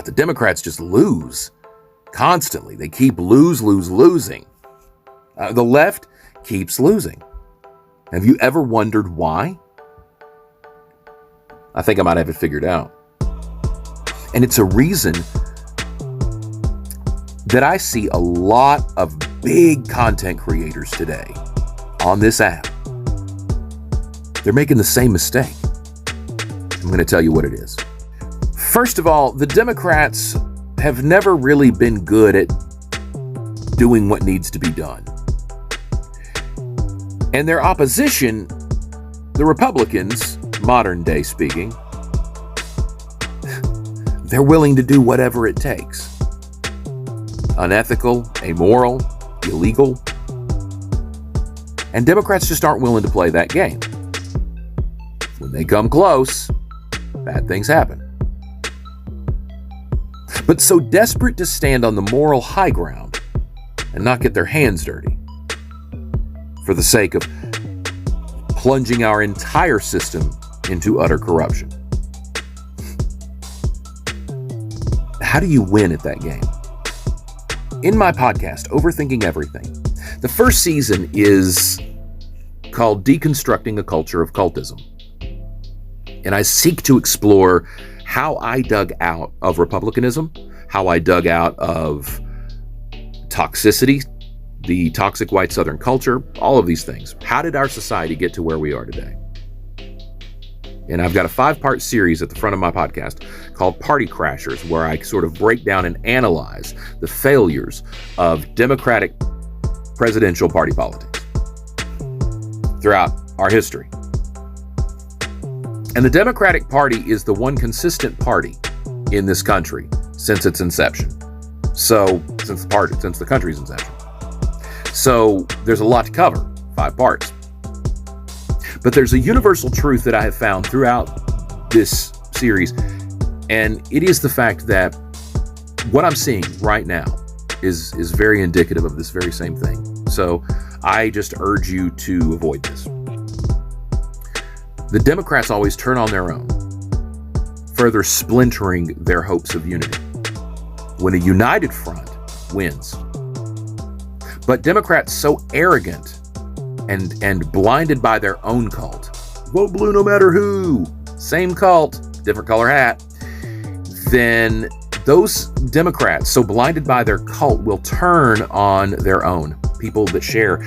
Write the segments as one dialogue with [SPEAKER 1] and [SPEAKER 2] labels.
[SPEAKER 1] the Democrats just lose constantly. They keep losing. The left keeps losing. Have you ever wondered why? I think I might have it figured out. And it's a reason that I see a lot of big content creators today on this app. They're making the same mistake. I'm going to tell you what it is. First of all, the Democrats have never really been good at doing what needs to be done. And their opposition, the Republicans, modern day speaking, they're willing to do whatever it takes. Unethical, amoral, illegal. And Democrats just aren't willing to play that game. When they come close, bad things happen. But so desperate to stand on the moral high ground and not get their hands dirty for the sake of plunging our entire system into utter corruption. How do you win at that game? In my podcast, Overthinking Everything, the first season is called Deconstructing a Culture of Cultism. And I seek to explore how I dug out of republicanism, how I dug out of toxicity, the toxic white Southern culture, all of these things. How did our society get to where we are today? And I've got a 5-part series at the front of my podcast called Party Crashers, where I sort of break down and analyze the failures of Democratic presidential party politics throughout our history. And the Democratic Party is the one consistent party in this country since its inception. So, since the country's inception. So, there's a lot to cover, 5 parts. But there's a universal truth that I have found throughout this series, and it is the fact that what I'm seeing right now is very indicative of this very same thing. So I just urge you to avoid this. The Democrats always turn on their own, further splintering their hopes of unity, when a united front wins. But Democrats so arrogant and blinded by their own cult. Vote blue no matter who. Same cult, different color hat. Then those Democrats, so blinded by their cult, will turn on their own people that share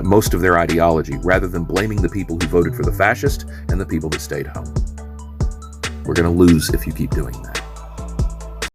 [SPEAKER 1] most of their ideology, rather than blaming the people who voted for the fascist and the people that stayed home. We're going to lose if you keep doing that.